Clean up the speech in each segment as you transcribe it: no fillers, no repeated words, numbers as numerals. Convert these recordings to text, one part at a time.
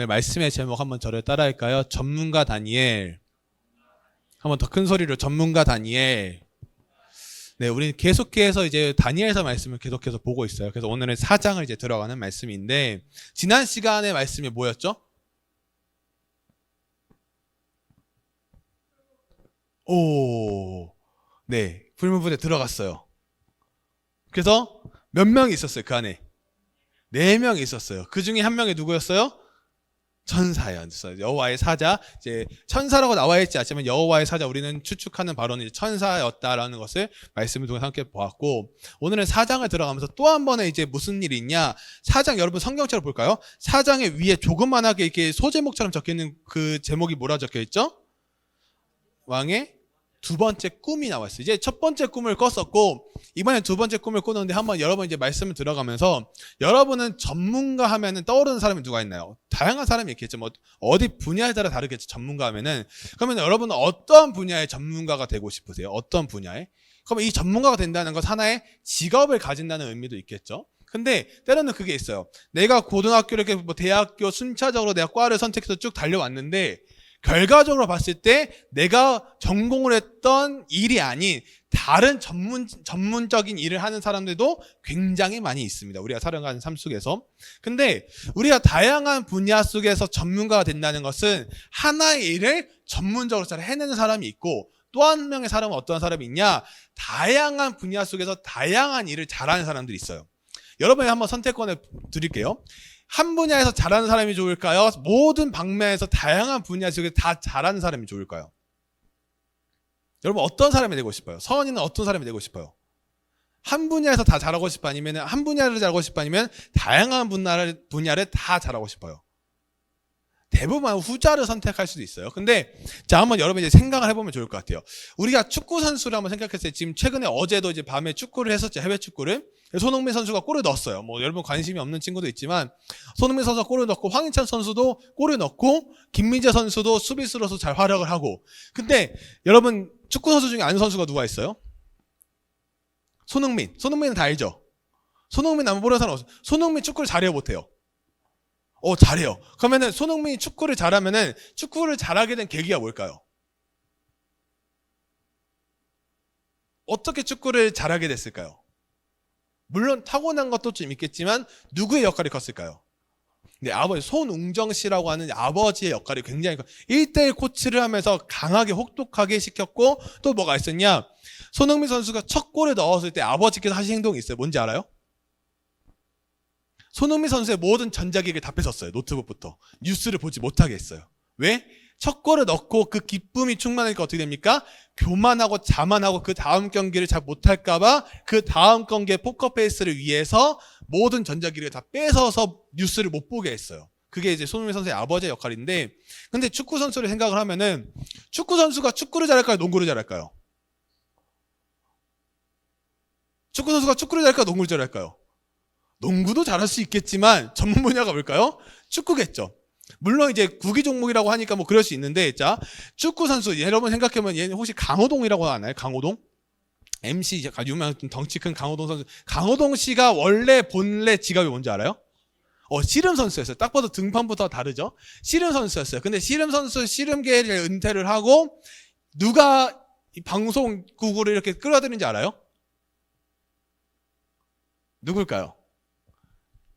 오늘 말씀의 제목 한번 저를 따라할까요? 전문가 다니엘. 한번 더 큰 소리로 전문가 다니엘. 네, 우리는 계속해서 이제 다니엘서 말씀을 계속해서 보고 있어요. 그래서 오늘은 4장을 이제 들어가는 말씀인데, 지난 시간의 말씀이 뭐였죠? 네, 불문부대 들어갔어요. 그래서 몇 명이 있었어요, 그 안에? 4명이 있었어요. 그 중에 한 명이 누구였어요? 천사였어요. 여호와의 사자. 이제 천사라고 나와 있지 않지만 여호와의 사자, 우리는 추측하는 바로는 천사였다라는 것을 말씀을 통해서 함께 보았고, 오늘은 4장을 들어가면서 또 한 번에 이제 무슨 일이 있냐? 4장, 여러분 성경처럼 볼까요? 4장의 위에 조그만하게 이렇게 소제목처럼 적혀있는 그 제목이 뭐라 적혀있죠? 왕의 두 번째 꿈이 나왔어요. 이제 첫 번째 꿈을 꿨었고, 이번에 두 번째 꿈을 꿨는데, 한번 여러분 이제 말씀을 들어가면서, 여러분은 전문가 하면은 떠오르는 사람이 누가 있나요? 다양한 사람이 있겠죠. 뭐 어디 분야에 따라 다르겠죠. 전문가 하면은. 그러면 여러분은 어떤 분야의 전문가가 되고 싶으세요? 어떤 분야에? 그러면 이 전문가가 된다는 것, 하나의 직업을 가진다는 의미도 있겠죠. 근데 때로는 그게 있어요. 내가 고등학교 이렇게 뭐 대학교 순차적으로 내가 과를 선택해서 쭉 달려왔는데, 결과적으로 봤을 때 내가 전공을 했던 일이 아닌 다른 전문적인 일을 하는 사람들도 굉장히 많이 있습니다. 우리가 살아가는 삶 속에서. 근데 우리가 다양한 분야 속에서 전문가가 된다는 것은 하나의 일을 전문적으로 잘 해내는 사람이 있고, 또 한 명의 사람은 어떤 사람이 있냐? 다양한 분야 속에서 다양한 일을 잘하는 사람들이 있어요. 여러분이 한번 선택권을 드릴게요. 한 분야에서 잘하는 사람이 좋을까요? 모든 방면에서 다양한 분야 속에 다 잘하는 사람이 좋을까요? 여러분 어떤 사람이 되고 싶어요? 서원이는 어떤 사람이 되고 싶어요? 한 분야에서 다 잘하고 싶어? 아니면 한 분야를 잘하고 싶어? 아니면 다양한 분야를 다 잘하고 싶어요? 대부분 후자를 선택할 수도 있어요. 근데 자, 한번 여러분 이제 생각을 해보면 좋을 것 같아요. 우리가 축구 선수를 한번 생각했어요. 지금 최근에 어제도 이제 밤에 축구를 했었죠. 해외 축구를. 손흥민 선수가 골을 넣었어요. 뭐 여러분 관심이 없는 친구도 있지만 손흥민 선수가 골을 넣고, 황희찬 선수도 골을 넣고, 김민재 선수도 수비수로서 잘 활약을 하고. 근데 여러분 축구 선수 중에 아는 선수가 누가 있어요? 손흥민은 다 알죠? 손흥민 안 모르는 사람 없어요. 손흥민 축구를 잘해요, 못해요? 잘해요. 그러면은 손흥민이 축구를 잘하면은 축구를 잘하게 된 계기가 뭘까요? 어떻게 축구를 잘하게 됐을까요? 물론 타고난 것도 좀 있겠지만 누구의 역할이 컸을까요? 네, 아버지 손웅정 씨라고 하는 아버지의 역할이 굉장히 1대1 코치를 하면서 강하게 혹독하게 시켰고, 또 뭐가 있었냐? 손흥민 선수가 첫 골을 넣었을 때 아버지께서 하신 행동이 있어요. 뭔지 알아요? 손흥민 선수의 모든 전자기기를 다 뺏었어요. 노트북부터. 뉴스를 보지 못하게 했어요. 왜? 첫 골을 넣고 그 기쁨이 충만하니까 어떻게 됩니까? 교만하고 자만하고 그 다음 경기를 잘 못할까봐 그 다음 경기의 포커페이스를 위해서 모든 전자기기를 다 뺏어서 뉴스를 못 보게 했어요. 그게 이제 손흥민 선수의 아버지의 역할인데, 근데 축구 선수를 생각을 하면은 축구 선수가 축구를 잘할까요? 농구를 잘할까요? 축구 선수가 축구를 잘할까요? 농구를 잘할까요? 농구도 잘할 수 있겠지만 전문 분야가 뭘까요? 축구겠죠. 물론 이제 구기 종목이라고 하니까 뭐 그럴 수 있는데, 자, 축구 선수 여러분 생각해보면 얘는 혹시 강호동이라고 아나요? 강호동? MC 유명한 덩치 큰 강호동 선수. 강호동 씨가 본래 직업이 뭔지 알아요? 씨름 선수였어요. 딱 봐도 등판부터 다르죠? 씨름 선수였어요. 근데 씨름계를 은퇴를 하고 누가 이 방송국으로 이렇게 끌어들인지 알아요? 누굴까요?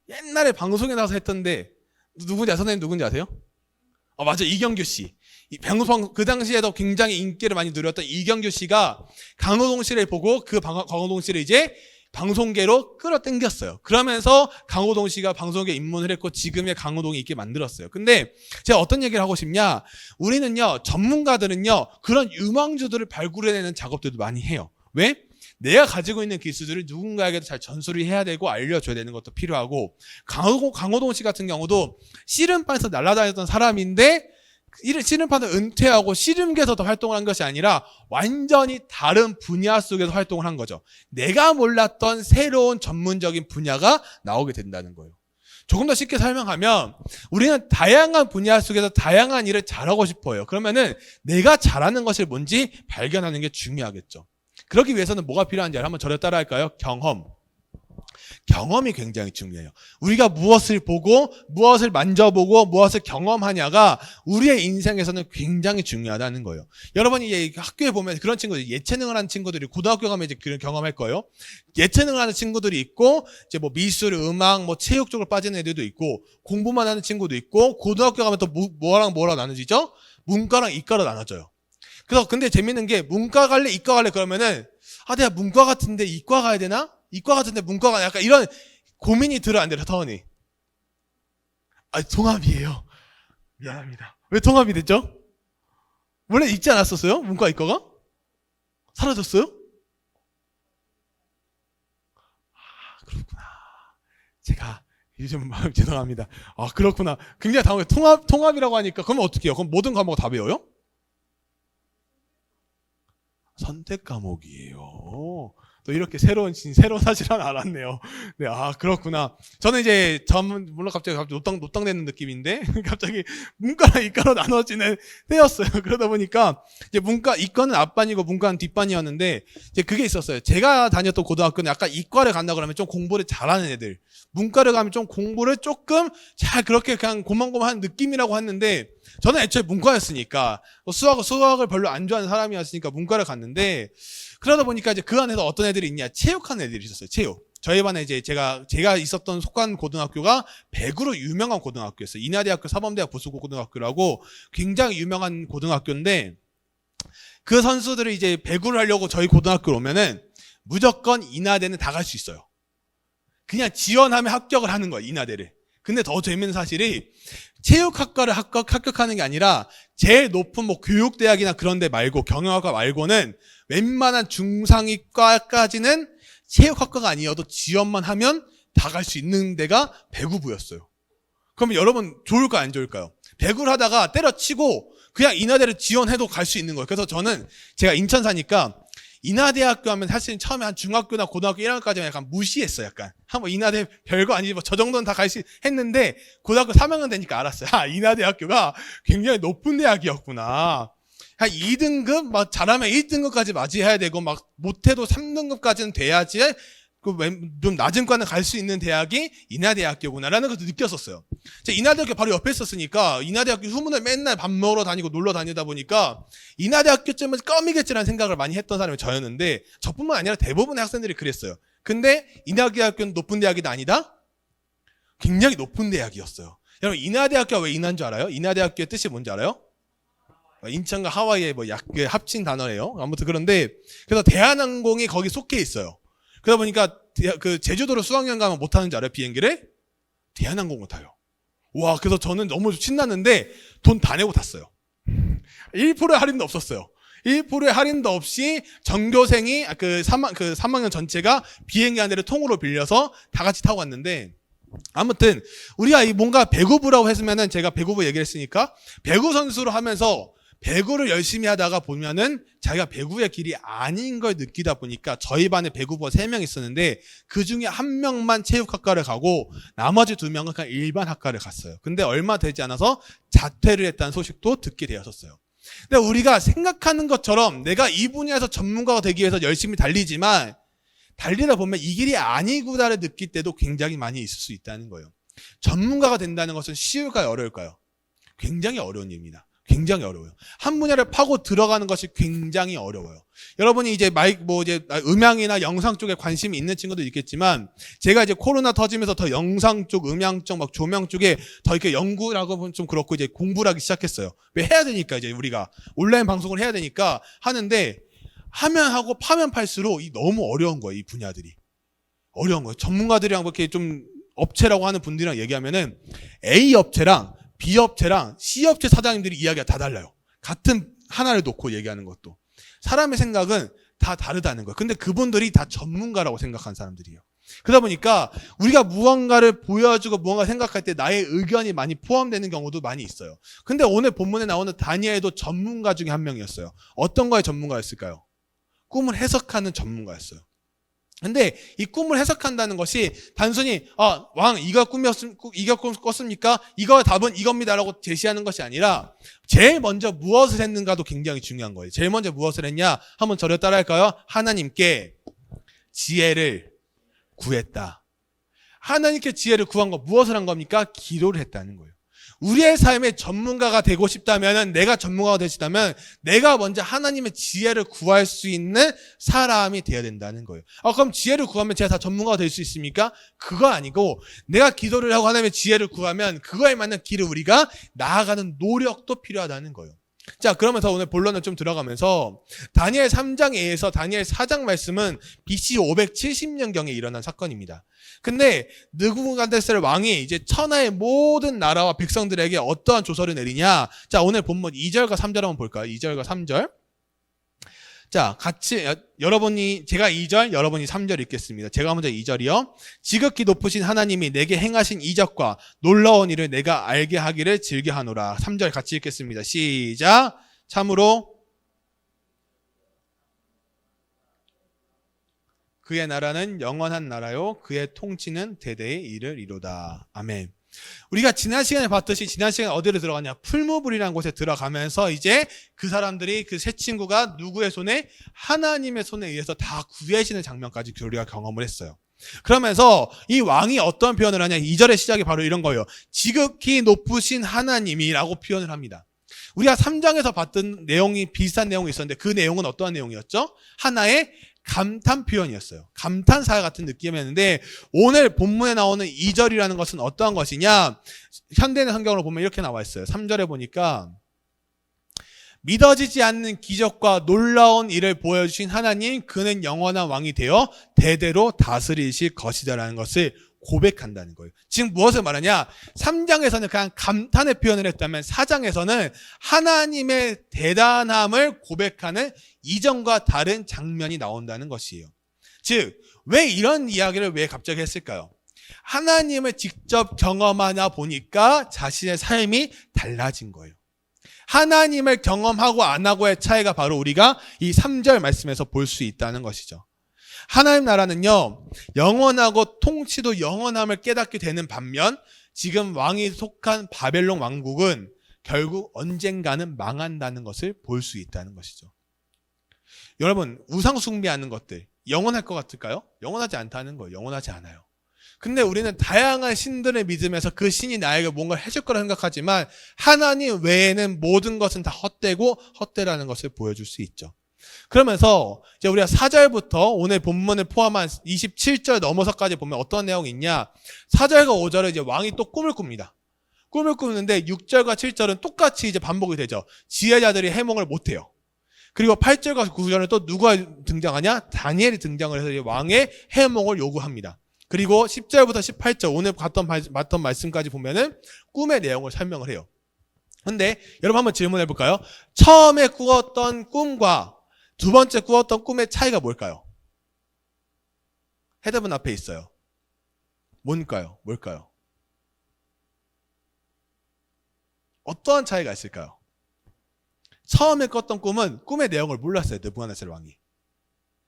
옛날에 방송에 나와서 했던데, 선생님 누군지 아세요? 맞아, 이경규 씨. 그 당시에도 굉장히 인기를 많이 누렸던 이경규 씨가 강호동 씨를 보고 그 강호동 씨를 이제 방송계로 끌어당겼어요. 그러면서 강호동 씨가 방송계에 입문을 했고 지금의 강호동이 있게 만들었어요. 근데 제가 어떤 얘기를 하고 싶냐? 우리는요, 전문가들은요, 그런 유망주들을 발굴해내는 작업들도 많이 해요. 왜? 내가 가지고 있는 기술들을 누군가에게도 잘 전수를 해야 되고 알려줘야 되는 것도 필요하고, 강호동 씨 같은 경우도 씨름판에서 날아다녔던 사람인데 씨름판을 은퇴하고 씨름계에서 더 활동을 한 것이 아니라 완전히 다른 분야 속에서 활동을 한 거죠. 내가 몰랐던 새로운 전문적인 분야가 나오게 된다는 거예요. 조금 더 쉽게 설명하면 우리는 다양한 분야 속에서 다양한 일을 잘하고 싶어요. 그러면은 내가 잘하는 것이 뭔지 발견하는 게 중요하겠죠. 그러기 위해서는 뭐가 필요한지 한번 저를 따라할까요? 경험. 경험이 굉장히 중요해요. 우리가 무엇을 보고 무엇을 만져보고 무엇을 경험하냐가 우리의 인생에서는 굉장히 중요하다는 거예요. 여러분이 이제 학교에 보면 그런 친구들, 예체능을 하는 친구들이 고등학교 가면 이제 그런 경험할 거예요. 예체능을 하는 친구들이 있고 이제 뭐 미술, 음악, 뭐 체육 쪽으로 빠지는 애들도 있고 공부만 하는 친구도 있고 고등학교 가면 또 뭐랑 나눠지죠? 문과랑 이과로 나눠져요. 그래서 근데 재밌는 게 문과 갈래 이과 갈래 그러면은 내가 문과 같은데 이과 가야 되나? 이과 같은데 문과가 약간 이런 고민이 들어 안 들어 터원이. 동합이에요. 미안합니다. 왜 통합이 됐죠? 원래 있지 않았었어요? 문과 이과가? 사라졌어요? 그렇구나. 제가 요즘 마음 죄송합니다. 그렇구나. 굉장히 당황해. 통합이라고 하니까 그러면 어떻게 해요? 그럼 모든 과목 다 배워요? 선택 과목이에요. 또 이렇게 새로운 사실 하나 알았네요. 네, 그렇구나. 저는 이제 물론 갑자기 노땅되는 느낌인데 갑자기 문과랑 이과로 나눠지는 때였어요. 그러다 보니까 이제 이과는 앞반이고 문과는 뒷반이었는데 이제 그게 있었어요. 제가 다녔던 고등학교는 약간 이과를 간다 그러면 좀 공부를 잘하는 애들, 문과를 가면 좀 공부를 조금 잘 그렇게 그냥 고만고만한 느낌이라고 했는데 저는 애초에 문과였으니까 수학을 별로 안 좋아하는 사람이었으니까 문과를 갔는데 그러다 보니까 이제 그 안에서 어떤 애들이 있냐, 체육하는 애들이 있었어요. 체육. 저희 반에 이제 제가 있었던 속한 고등학교가 배구로 유명한 고등학교였어요. 인하대학교 사범대학 부수고등학교라고 굉장히 유명한 고등학교인데 그 선수들이 이제 배구를 하려고 저희 고등학교로 오면은 무조건 인하대는 다 갈 수 있어요. 그냥 지원하면 합격을 하는 거예요, 인하대를. 근데 더 재밌는 사실이 체육학과를 합격하는 게 아니라 제일 높은 뭐 교육대학이나 그런 데 말고 경영학과 말고는 웬만한 중상위과까지는 체육학과가 아니어도 지원만 하면 다 갈 수 있는 데가 배구부였어요. 그러면 여러분 좋을까요 안 좋을까요? 배구를 하다가 때려치고 그냥 인하대를 지원해도 갈 수 있는 거예요. 그래서 저는 제가 인천 사니까 인하대학교 하면 사실 처음에 한 중학교나 고등학교 1학년까지는 약간 무시했어요. 약간 한번 인하대 별거 아니지 뭐 저 정도는 다 갈 수 했는데 고등학교 3학년 되니까 알았어요. 인하대학교가 굉장히 높은 대학이었구나. 한 2등급 막 잘하면 1등급까지 맞이해야 되고 막 못해도 3등급까지는 돼야지 좀 낮은 과는 갈 수 있는 대학이 인하대학교구나라는 것도 느꼈었어요. 제가 인하대학교 바로 옆에 있었으니까 인하대학교 후문을 맨날 밥 먹으러 다니고 놀러 다니다 보니까 인하대학교쯤은 껌이겠지라는 생각을 많이 했던 사람이 저였는데 저뿐만 아니라 대부분의 학생들이 그랬어요. 근데 인하대학교는 높은 대학이 아니다? 굉장히 높은 대학이었어요. 여러분 인하대학교가 왜 인하인 줄 알아요? 인하대학교의 뜻이 뭔지 알아요? 인천과 하와이의 합친 단어예요. 아무튼 그런데 그래서 대한항공이 거기 속해 있어요. 그러다 보니까 그 제주도로 수학여행 가면 못 타는 줄 알아요? 비행기를? 대한항공을 타요. 와, 그래서 저는 너무 신났는데 돈 다 내고 탔어요. 1%의 할인도 없었어요. 1%의 할인도 없이 전교생이 그 3학년 전체가 비행기 한 대를 통으로 빌려서 다 같이 타고 왔는데 아무튼 우리가 뭔가 배구부라고 했으면은 제가 배구부 얘기를 했으니까 배구 선수로 하면서 배구를 열심히 하다가 보면은 자기가 배구의 길이 아닌 걸 느끼다 보니까 저희 반에 배구부가 3명 있었는데 그 중에 1명만 체육학과를 가고 나머지 2명은 그냥 일반 학과를 갔어요. 근데 얼마 되지 않아서 자퇴를 했다는 소식도 듣게 되었었어요. 근데 우리가 생각하는 것처럼 내가 이 분야에서 전문가가 되기 위해서 열심히 달리지만 달리다 보면 이 길이 아니구나를 느낄 때도 굉장히 많이 있을 수 있다는 거예요. 전문가가 된다는 것은 쉬울까요? 어려울까요? 굉장히 어려운 일입니다. 굉장히 어려워요. 한 분야를 파고 들어가는 것이 굉장히 어려워요. 여러분이 이제 음향이나 영상 쪽에 관심이 있는 친구도 있겠지만 제가 이제 코로나 터지면서 더 영상 쪽, 음향 쪽, 막 조명 쪽에 더 이렇게 연구라고 하면 좀 그렇고 이제 공부를 하기 시작했어요. 왜 해야 되니까 이제 우리가 온라인 방송을 해야 되니까 하는데 하면 하고 파면 팔수록 너무 어려운 거예요. 이 분야들이. 어려운 거예요. 전문가들이랑 이렇게 좀 업체라고 하는 분들이랑 얘기하면은 A 업체랑 B 업체랑 C 업체 사장님들이 이야기가 다 달라요. 같은 하나를 놓고 얘기하는 것도. 사람의 생각은 다 다르다는 거예요. 근데 그분들이 다 전문가라고 생각하는 사람들이에요. 그러다 보니까 우리가 무언가를 보여주고 무언가 생각할 때 나의 의견이 많이 포함되는 경우도 많이 있어요. 근데 오늘 본문에 나오는 다니엘도 전문가 중에 한 명이었어요. 어떤 거의 전문가였을까요? 꿈을 해석하는 전문가였어요. 근데 이 꿈을 해석한다는 것이 단순히 왕 이거 꿨습니까? 이거 답은 이겁니다라고 제시하는 것이 아니라 제일 먼저 무엇을 했는가도 굉장히 중요한 거예요. 제일 먼저 무엇을 했냐? 한번 저를 따라할까요? 하나님께 지혜를 구했다. 하나님께 지혜를 구한 거 무엇을 한 겁니까? 기도를 했다는 거예요. 우리의 삶의 전문가가 되고 싶다면, 내가 전문가가 되고 싶다면 내가 먼저 하나님의 지혜를 구할 수 있는 사람이 되어야 된다는 거예요. 그럼 지혜를 구하면 제가 다 전문가가 될 수 있습니까? 그거 아니고, 내가 기도를 하고 하나님의 지혜를 구하면 그거에 맞는 길을 우리가 나아가는 노력도 필요하다는 거예요. 자, 그러면서 오늘 본론을 좀 들어가면서 다니엘 3장에 의해서 다니엘 4장 말씀은 BC 570년경에 일어난 사건입니다. 근데 느부갓네살 왕이 이제 천하의 모든 나라와 백성들에게 어떠한 조서를 내리냐? 자, 오늘 본문 2절과 3절 한번 볼까요? 2절과 3절. 자, 같이 제가 2절, 여러분이 3절 읽겠습니다. 제가 먼저 2절이요. 지극히 높으신 하나님이 내게 행하신 이적과 놀라운 일을 내가 알게 하기를 즐겨하노라. 3절 같이 읽겠습니다. 시작. 참으로 그의 나라는 영원한 나라요, 그의 통치는 대대에 이르리로다. 아멘. 우리가 지난 시간에 봤듯이 지난 시간에 어디로 들어가냐? 풀무불이라는 곳에 들어가면서 이제 그 사람들이, 그 세 친구가 누구의 손에? 하나님의 손에 의해서 다 구해지는 장면까지 우리가 경험을 했어요. 그러면서 이 왕이 어떤 표현을 하냐? 2절의 시작이 바로 이런 거예요. 지극히 높으신 하나님이라고 표현을 합니다. 우리가 3장에서 봤던 내용이 비슷한 내용이 있었는데 그 내용은 어떠한 내용이었죠? 하나의 감탄 표현이었어요. 감탄사 같은 느낌이었는데 오늘 본문에 나오는 2절이라는 것은 어떠한 것이냐? 현대인 성경으로 보면 이렇게 나와 있어요. 3절에 보니까 믿어지지 않는 기적과 놀라운 일을 보여주신 하나님, 그는 영원한 왕이 되어 대대로 다스리실 것이다라는 것을 고백한다는 거예요. 지금 무엇을 말하냐? 3장에서는 그냥 감탄의 표현을 했다면 4장에서는 하나님의 대단함을 고백하는 이전과 다른 장면이 나온다는 것이에요. 즉, 왜 이런 이야기를 왜 갑자기 했을까요? 하나님을 직접 경험하나 보니까 자신의 삶이 달라진 거예요. 하나님을 경험하고 안 하고의 차이가 바로 우리가 이 3절 말씀에서 볼 수 있다는 것이죠. 하나님 나라는요, 영원하고 통치도 영원함을 깨닫게 되는 반면 지금 왕이 속한 바벨론 왕국은 결국 언젠가는 망한다는 것을 볼 수 있다는 것이죠. 여러분, 우상 숭배하는 것들 영원할 것 같을까요? 영원하지 않다는 거예요. 영원하지 않아요. 근데 우리는 다양한 신들을 믿으면서 그 신이 나에게 뭔가를 해줄 거라 생각하지만 하나님 외에는 모든 것은 다 헛되고 헛되라는 것을 보여줄 수 있죠. 그러면서 이제 우리가 4절부터 오늘 본문을 포함한 27절 넘어서까지 보면 어떤 내용이 있냐? 4절과 5절은 이제 왕이 또 꿈을 꿉니다. 꿈을 꾸는데 6절과 7절은 똑같이 이제 반복이 되죠. 지혜자들이 해몽을 못해요. 그리고 8절과 9절은 또 누가 등장하냐? 다니엘이 등장을 해서 왕의 해몽을 요구합니다. 그리고 10절부터 18절 오늘 봤던 말씀까지 보면은 꿈의 내용을 설명을 해요. 근데 여러분 한번 질문해 볼까요? 처음에 꾸었던 꿈과 두 번째 꾸었던 꿈의 차이가 뭘까요? 헤드분 앞에 있어요. 뭘까요? 어떠한 차이가 있을까요? 처음에 꿨던 꿈은 꿈의 내용을 몰랐어요. 느부갓네살 왕이.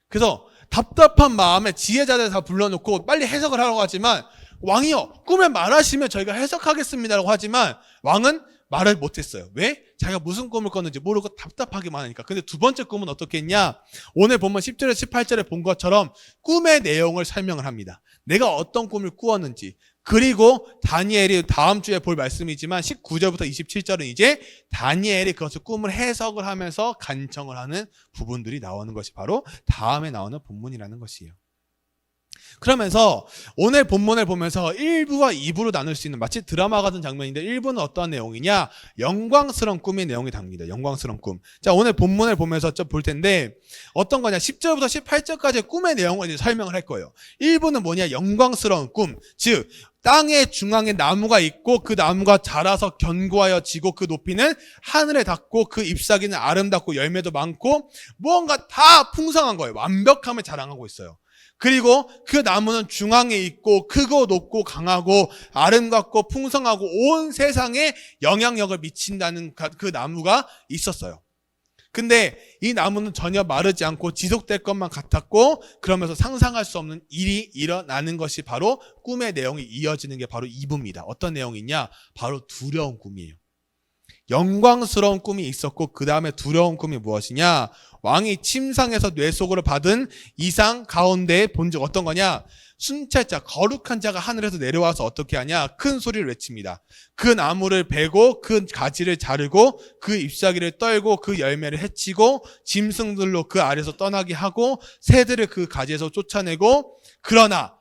그래서 답답한 마음에 지혜자들 다 불러놓고 빨리 해석을 하라고 하지만 왕이요, 꿈에 말하시면 저희가 해석하겠습니다라고 하지만 왕은 말을 못했어요. 왜? 자기가 무슨 꿈을 꿨는지 모르고 답답하기만 하니까. 근데 두 번째 꿈은 어떻게 했냐? 오늘 보면 10절에 18절에 본 것처럼 꿈의 내용을 설명을 합니다. 내가 어떤 꿈을 꾸었는지. 그리고 다니엘이 다음 주에 볼 말씀이지만 19절부터 27절은 이제 다니엘이 그것을 꿈을 해석을 하면서 간청을 하는 부분들이 나오는 것이 바로 다음에 나오는 본문이라는 것이에요. 그러면서 오늘 본문을 보면서 1부와 2부로 나눌 수 있는 마치 드라마 같은 장면인데 1부는 어떠한 내용이냐? 영광스러운 꿈의 내용이 담깁니다. 영광스러운 꿈. 자, 오늘 본문을 보면서 좀 볼 텐데 어떤 거냐? 10절부터 18절까지 꿈의 내용을 이제 설명을 할 거예요. 1부는 뭐냐? 영광스러운 꿈. 즉 땅의 중앙에 나무가 있고 그 나무가 자라서 견고하여 지고 그 높이는 하늘에 닿고 그 잎사귀는 아름답고 열매도 많고 무언가 다 풍성한 거예요. 완벽함을 자랑하고 있어요. 그리고 그 나무는 중앙에 있고 크고 높고 강하고 아름답고 풍성하고 온 세상에 영향력을 미친다는 그 나무가 있었어요. 근데 이 나무는 전혀 마르지 않고 지속될 것만 같았고 그러면서 상상할 수 없는 일이 일어나는 것이 바로 꿈의 내용이 이어지는 게 바로 2부입니다. 어떤 내용이냐? 바로 두려운 꿈이에요. 영광스러운 꿈이 있었고 그 다음에 두려운 꿈이 무엇이냐? 왕이 침상에서 뇌속으로 받은 이상 가운데 본 적 어떤 거냐? 순찰자, 거룩한 자가 하늘에서 내려와서 어떻게 하냐? 큰 소리를 외칩니다. 그 나무를 베고 그 가지를 자르고 그 잎사귀를 떨고 그 열매를 해치고 짐승들로 그 아래서 떠나게 하고 새들을 그 가지에서 쫓아내고 그러나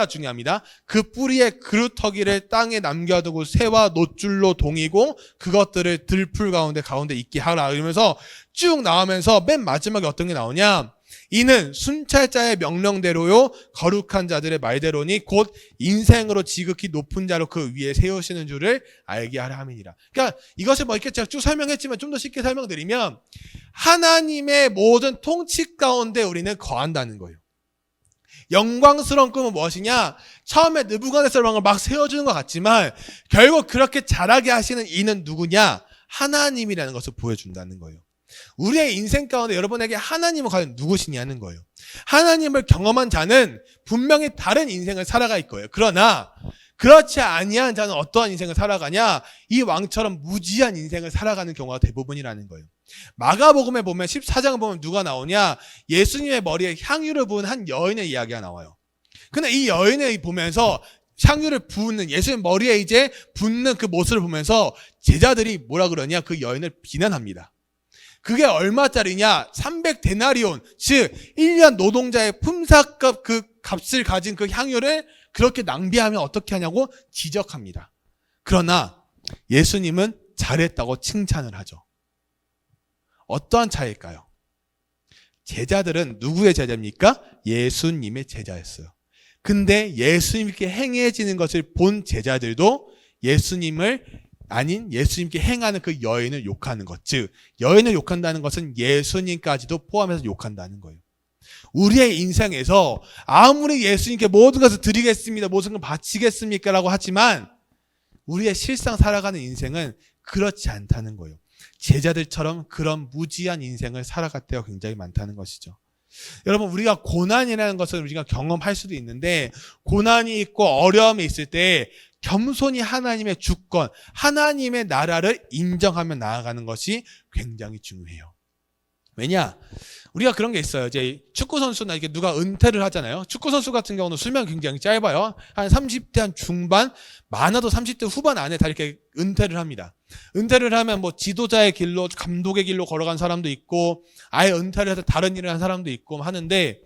중요합니다. 그 뿌리의 그루터기를 땅에 남겨두고 새와 노줄로 동이고 그것들을 들풀 가운데 있게 하라. 이러면서 쭉 나오면서 맨 마지막에 어떤 게 나오냐? 이는 순찰자의 명령대로요 거룩한 자들의 말대로니 곧 인생으로 지극히 높은 자로 그 위에 세우시는 줄을 알게 하려 함이니라. 그러니까 이것을 뭐 이렇게 제가 쭉 설명했지만 좀 더 쉽게 설명드리면 하나님의 모든 통치 가운데 우리는 거한다는 거예요. 영광스러운 꿈은 무엇이냐? 처음에 느부갓네살 왕을 막 세워주는 것 같지만 결국 그렇게 잘하게 하시는 이는 누구냐? 하나님이라는 것을 보여준다는 거예요. 우리의 인생 가운데 여러분에게 하나님은 과연 누구시냐는 거예요. 하나님을 경험한 자는 분명히 다른 인생을 살아갈 거예요. 그러나 그렇지 아니한 자는 어떠한 인생을 살아가냐? 이 왕처럼 무지한 인생을 살아가는 경우가 대부분이라는 거예요. 마가복음에 보면 14장을 보면 누가 나오냐? 예수님의 머리에 향유를 부은 한 여인의 이야기가 나와요. 근데 이 여인을 보면서 향유를 부는 예수님 머리에 이제 붓는 그 모습을 보면서 제자들이 뭐라 그러냐? 그 여인을 비난합니다. 그게 얼마짜리냐? 300데나리온, 즉 1년 노동자의 품삯값 그 값을 가진 그 향유를 그렇게 낭비하면 어떻게 하냐고 지적합니다. 그러나 예수님은 잘했다고 칭찬을 하죠. 어떠한 차이일까요? 제자들은 누구의 제자입니까? 예수님의 제자였어요. 근데 예수님께 행해지는 것을 본 제자들도 예수님을 아닌 예수님께 행하는 그 여인을 욕하는 것. 즉 여인을 욕한다는 것은 예수님까지도 포함해서 욕한다는 거예요. 우리의 인생에서 아무리 예수님께 모든 것을 드리겠습니다, 모든 것을 바치겠습니까? 라고 하지만 우리의 실상 살아가는 인생은 그렇지 않다는 거예요. 제자들처럼 그런 무지한 인생을 살아갈 때가 굉장히 많다는 것이죠. 여러분, 우리가 고난이라는 것을 우리가 경험할 수도 있는데 고난이 있고 어려움이 있을 때 겸손히 하나님의 주권, 하나님의 나라를 인정하며 나아가는 것이 굉장히 중요해요. 왜냐? 우리가 그런 게 있어요. 이제 축구 선수나 이게 누가 은퇴를 하잖아요. 축구 선수 같은 경우는 수명이 굉장히 짧아요. 한 30대 한 중반, 많아도 30대 후반 안에 다 이렇게 은퇴를 합니다. 은퇴를 하면 뭐 지도자의 길로, 감독의 길로 걸어간 사람도 있고, 아예 은퇴를 해서 다른 일을 한 사람도 있고 하는데,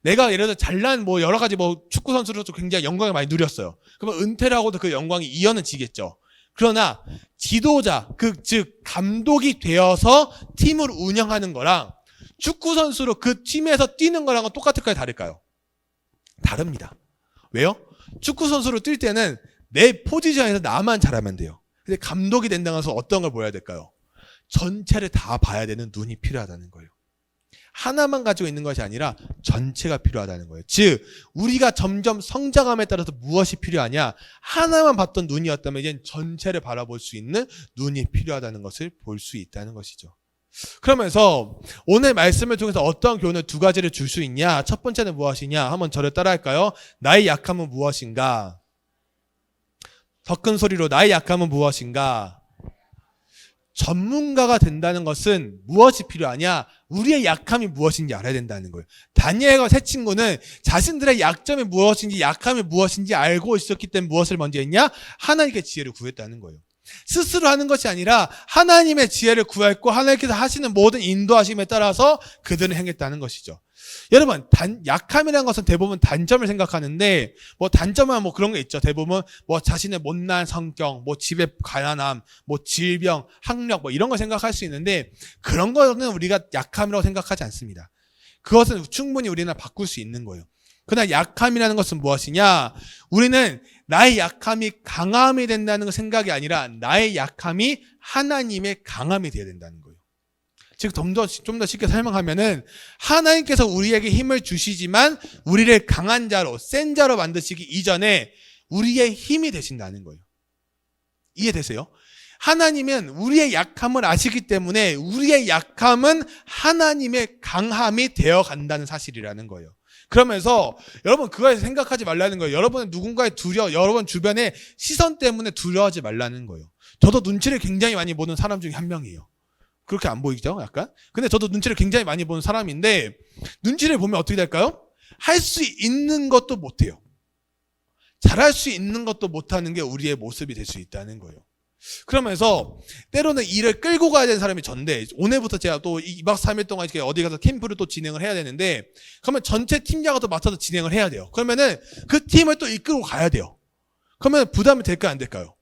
내가 예를 들어 잘난 뭐 여러 가지 뭐 축구 선수로도 굉장히 영광을 많이 누렸어요. 그러면 은퇴를 하고도 그 영광이 이어지겠죠. 그러나 지도자, 즉 감독이 되어서 팀을 운영하는 거랑 축구 선수로 그 팀에서 뛰는 거랑은 똑같을까요, 다를까요? 다릅니다. 왜요? 축구 선수로 뛸 때는 내 포지션에서 나만 잘하면 돼요. 근데 감독이 된다고 해서 어떤 걸 보여야 될까요? 전체를 다 봐야 되는 눈이 필요하다는 거예요. 하나만 가지고 있는 것이 아니라 전체가 필요하다는 거예요. 즉 우리가 점점 성장함에 따라서 무엇이 필요하냐? 하나만 봤던 눈이었다면 이젠 전체를 바라볼 수 있는 눈이 필요하다는 것을 볼 수 있다는 것이죠. 그러면서 오늘 말씀을 통해서 어떤 교훈을 두 가지를 줄 수 있냐? 첫 번째는 무엇이냐? 한번 저를 따라할까요? 나의 약함은 무엇인가? 더 큰 소리로 나의 약함은 무엇인가? 전문가가 된다는 것은 무엇이 필요하냐? 우리의 약함이 무엇인지 알아야 된다는 거예요. 다니엘과 세 친구는 자신들의 약점이 무엇인지 약함이 무엇인지 알고 있었기 때문에 무엇을 먼저 했냐? 하나님께 지혜를 구했다는 거예요. 스스로 하는 것이 아니라 하나님의 지혜를 구했고 하나님께서 하시는 모든 인도하심에 따라서 그들은 행했다는 것이죠. 여러분, 약함이라는 것은 대부분 단점을 생각하는데, 뭐 단점은 뭐 그런 게 있죠. 대부분 뭐 자신의 못난 성격, 뭐 집의 가난함, 뭐 질병, 학력, 뭐 이런 걸 생각할 수 있는데, 그런 거는 우리가 약함이라고 생각하지 않습니다. 그것은 충분히 우리는 바꿀 수 있는 거예요. 그러나 약함이라는 것은 무엇이냐? 우리는 나의 약함이 강함이 된다는 생각이 아니라 나의 약함이 하나님의 강함이 되어야 된다는 거예요. 즉 좀 더 쉽게 설명하면은 하나님께서 우리에게 힘을 주시지만 우리를 강한 자로, 센 자로 만드시기 이전에 우리의 힘이 되신다는 거예요. 이해되세요? 하나님은 우리의 약함을 아시기 때문에 우리의 약함은 하나님의 강함이 되어 간다는 사실이라는 거예요. 그러면서 여러분 그거에 생각하지 말라는 거예요. 여러분은 누군가의 여러분 주변의 시선 때문에 두려워하지 말라는 거예요. 저도 눈치를 굉장히 많이 보는 사람 중에 한 명이에요. 그렇게 안 보이죠? 약간? 근데 저도 눈치를 굉장히 많이 보는 사람인데 눈치를 보면 어떻게 될까요? 할 수 있는 것도 못해요. 잘할 수 있는 것도 못하는 게 우리의 모습이 될 수 있다는 거예요. 그러면서 때로는 일을 끌고 가야 되는 사람이 전데, 오늘부터 제가 또 2박 3일 동안 이렇게 어디 가서 캠프를 또 진행을 해야 되는데, 그러면 전체 팀장과 또 맡아서 진행을 해야 돼요. 그러면은 그 팀을 또 이끌고 가야 돼요. 그러면 부담이 될까요, 안 될까요?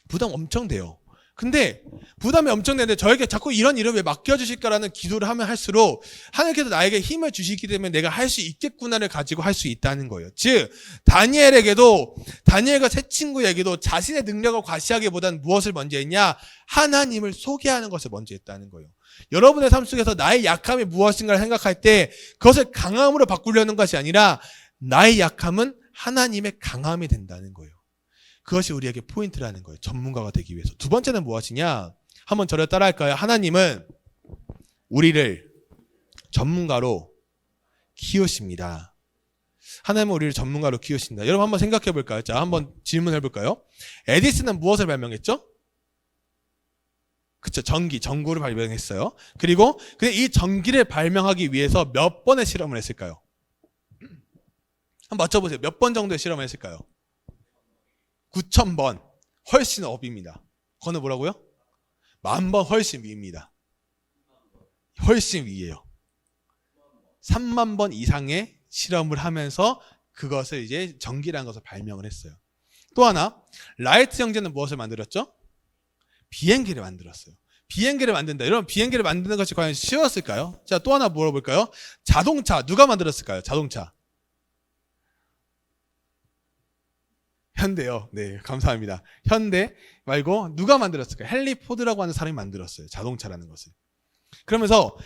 부담 엄청 돼요. 근데 부담이 엄청 되는데 저에게 자꾸 이런 일을 왜 맡겨주실까라는 기도를 하면 할수록 하나님께서 나에게 힘을 주시기 때문에 내가 할 수 있겠구나를 가지고 할 수 있다는 거예요. 즉 다니엘과 새 친구에게도 자신의 능력을 과시하기보다는 무엇을 먼저 했냐? 하나님을 소개하는 것을 먼저 했다는 거예요. 여러분의 삶 속에서 나의 약함이 무엇인가를 생각할 때 그것을 강함으로 바꾸려는 것이 아니라 나의 약함은 하나님의 강함이 된다는 거예요. 그것이 우리에게 포인트라는 거예요. 전문가가 되기 위해서. 두 번째는 무엇이냐? 한번 저를 따라할까요? 하나님은 우리를 전문가로 키우십니다. 하나님은 우리를 전문가로 키우신다. 여러분 한번 생각해 볼까요? 자, 한번 질문해 볼까요? 에디슨은 무엇을 발명했죠? 그쵸, 전구를 발명했어요. 그리고 이 전기를 발명하기 위해서 몇 번의 실험을 했을까요? 한번 맞춰보세요. 몇 번 정도의 실험을 했을까요? 9,000번. 훨씬 업입니다. 그거는 뭐라고요? 10,000번 훨씬 위입니다. 훨씬 위예요. 3만 번 이상의 실험을 하면서 그것을 이제 전기라는 것을 발명을 했어요. 또 하나, 라이트 형제는 무엇을 만들었죠? 비행기를 만들었어요. 비행기를 만든다. 여러분, 비행기를 만드는 것이 과연 쉬웠을까요? 자, 또 하나 물어볼까요? 자동차 누가 만들었을까요? 자동차. 현대요. 네, 감사합니다. 현대 말고 누가 만들었을까요? 헨리 포드라고 하는 사람이 만들었어요. 자동차라는 것을. 그러면서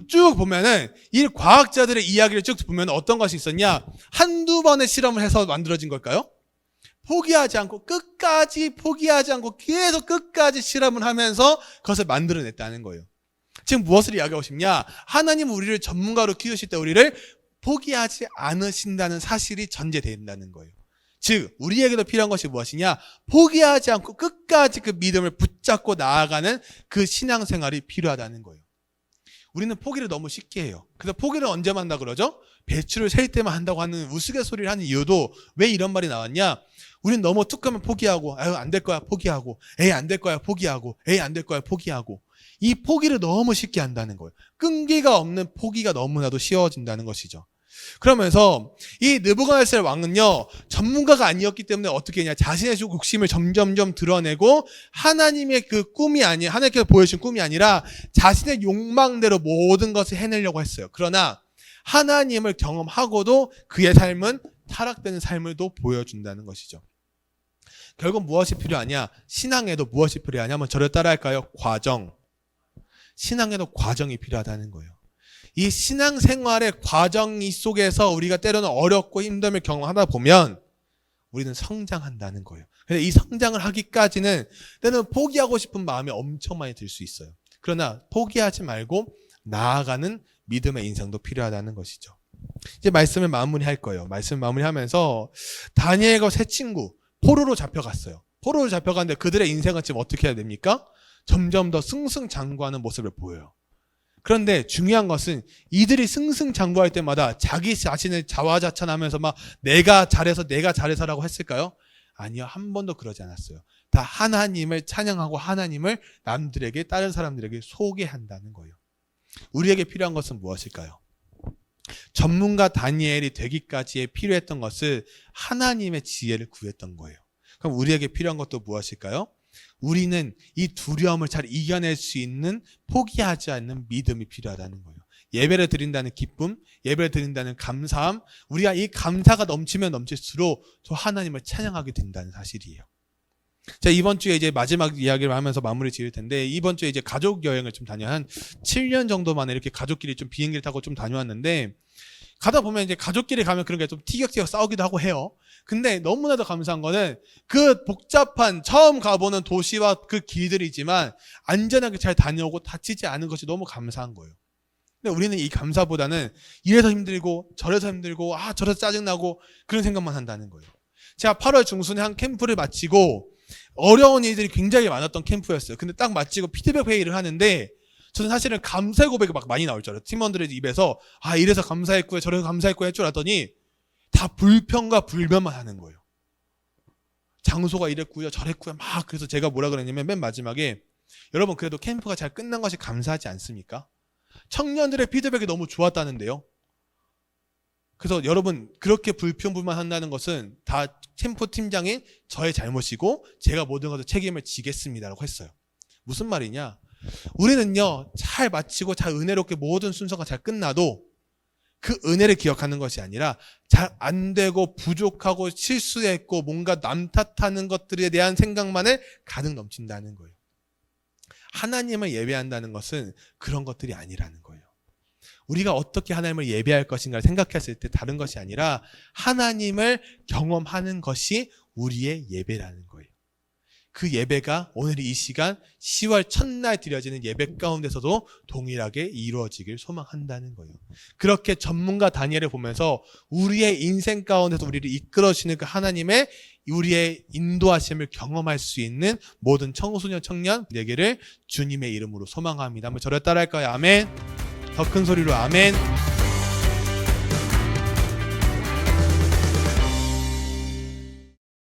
쭉 보면은 이 과학자들의 이야기를 쭉 보면 어떤 것이 있었냐? 한두 번의 실험을 해서 만들어진 걸까요? 포기하지 않고 계속 끝까지 실험을 하면서 그것을 만들어냈다는 거예요. 지금 무엇을 이야기하고 싶냐? 하나님은 우리를 전문가로 키우실 때 우리를 포기하지 않으신다는 사실이 전제된다는 거예요. 즉 우리에게도 필요한 것이 무엇이냐? 포기하지 않고 끝까지 그 믿음을 붙잡고 나아가는 그 신앙생활이 필요하다는 거예요. 우리는 포기를 너무 쉽게 해요. 그래서 포기를 언제만 한다 그러죠? 배추를 셀 때만 한다고 하는 우스갯소리를 하는 이유도 왜 이런 말이 나왔냐? 우리는 너무 툭 하면 포기하고, 아유 안 될 거야 포기하고, 에이 안 될 거야 포기하고, 에이 안 될 거야 포기하고, 이 포기를 너무 쉽게 한다는 거예요. 끈기가 없는 포기가 너무나도 쉬워진다는 것이죠. 그러면서 이 느부갓네살 왕은요, 전문가가 아니었기 때문에 어떻게 했냐? 자신의 욕심을 점점점 드러내고 하나님의 그 꿈이 아니, 하나님께서 보여주신 꿈이 아니라 자신의 욕망대로 모든 것을 해내려고 했어요. 그러나 하나님을 경험하고도 그의 삶은 타락되는 삶을 또 보여준다는 것이죠. 결국 무엇이 필요하냐? 신앙에도 무엇이 필요하냐? 한번 저를 따라할까요? 과정. 신앙에도 과정이 필요하다는 거예요. 이 신앙생활의 과정이 속에서 우리가 때로는 어렵고 힘듦을 경험하다 보면 우리는 성장한다는 거예요. 그래서 이 성장을 하기까지는 때로는 포기하고 싶은 마음이 엄청 많이 들 수 있어요. 그러나 포기하지 말고 나아가는 믿음의 인생도 필요하다는 것이죠. 이제 말씀을 마무리할 거예요. 말씀을 마무리하면서 다니엘과 세 친구 포로로 잡혀갔어요. 포로로 잡혀갔는데 그들의 인생은 지금 어떻게 해야 됩니까? 점점 더 승승장구하는 모습을 보여요. 그런데 중요한 것은 이들이 승승장구할 때마다 자기 자신을 자화자찬하면서 막 내가 잘해서라고 했을까요? 아니요. 한 번도 그러지 않았어요. 다 하나님을 찬양하고 하나님을 남들에게, 다른 사람들에게 소개한다는 거예요. 우리에게 필요한 것은 무엇일까요? 전문가 다니엘이 되기까지에 필요했던 것은 하나님의 지혜를 구했던 거예요. 그럼 우리에게 필요한 것도 무엇일까요? 우리는 이 두려움을 잘 이겨낼 수 있는 포기하지 않는 믿음이 필요하다는 거예요. 예배를 드린다는 기쁨, 예배를 드린다는 감사함, 우리가 이 감사가 넘치면 넘칠수록 저 하나님을 찬양하게 된다는 사실이에요. 자, 이번 주에 이제 마지막 이야기를 하면서 마무리 지을 텐데, 이번 주에 이제 가족 여행을 좀 한 7년 정도 만에 이렇게 가족끼리 좀 비행기를 타고 좀 다녀왔는데, 가다 보면 이제 가족끼리 가면 그런 게 좀 티격태격 싸우기도 하고 해요. 근데 너무나도 감사한 거는 그 복잡한 처음 가보는 도시와 그 길들이지만 안전하게 잘 다녀오고 다치지 않은 것이 너무 감사한 거예요. 근데 우리는 이 감사보다는 이래서 힘들고 저래서 힘들고 저래서 짜증나고 그런 생각만 한다는 거예요. 제가 8월 중순에 한 캠프를 마치고 어려운 일들이 굉장히 많았던 캠프였어요. 근데 딱 마치고 피드백 회의를 하는데 저는 사실은 감사의 고백이 막 많이 나올 줄 알아요. 팀원들의 입에서 이래서 감사했고요, 저래서 감사했고요 할 줄 알았더니 다 불평과 불만만 하는 거예요. 장소가 이랬고요, 저랬고요 막. 그래서 제가 뭐라 그랬냐면 맨 마지막에, 여러분 그래도 캠프가 잘 끝난 것이 감사하지 않습니까? 청년들의 피드백이 너무 좋았다는데요. 그래서 여러분 그렇게 불평불만한다는 것은 다 캠프 팀장인 저의 잘못이고 제가 모든 것을 책임을 지겠습니다라고 했어요. 무슨 말이냐? 우리는요, 잘 마치고 잘 은혜롭게 모든 순서가 잘 끝나도 그 은혜를 기억하는 것이 아니라 잘 안 되고 부족하고 실수했고 뭔가 남 탓하는 것들에 대한 생각만을 가득 넘친다는 거예요. 하나님을 예배한다는 것은 그런 것들이 아니라는 거예요. 우리가 어떻게 하나님을 예배할 것인가를 생각했을 때 다른 것이 아니라 하나님을 경험하는 것이 우리의 예배라는 거예요. 그 예배가 오늘 이 시간 10월 첫날 드려지는 예배 가운데서도 동일하게 이루어지길 소망한다는 거예요. 그렇게 전문가 다니엘을 보면서 우리의 인생 가운데서 우리를 이끌어주시는 그 하나님의 우리의 인도하심을 경험할 수 있는 모든 청소년 청년 되기를 주님의 이름으로 소망합니다. 한번 저를 따라할까요? 아멘. 더 큰 소리로 아멘.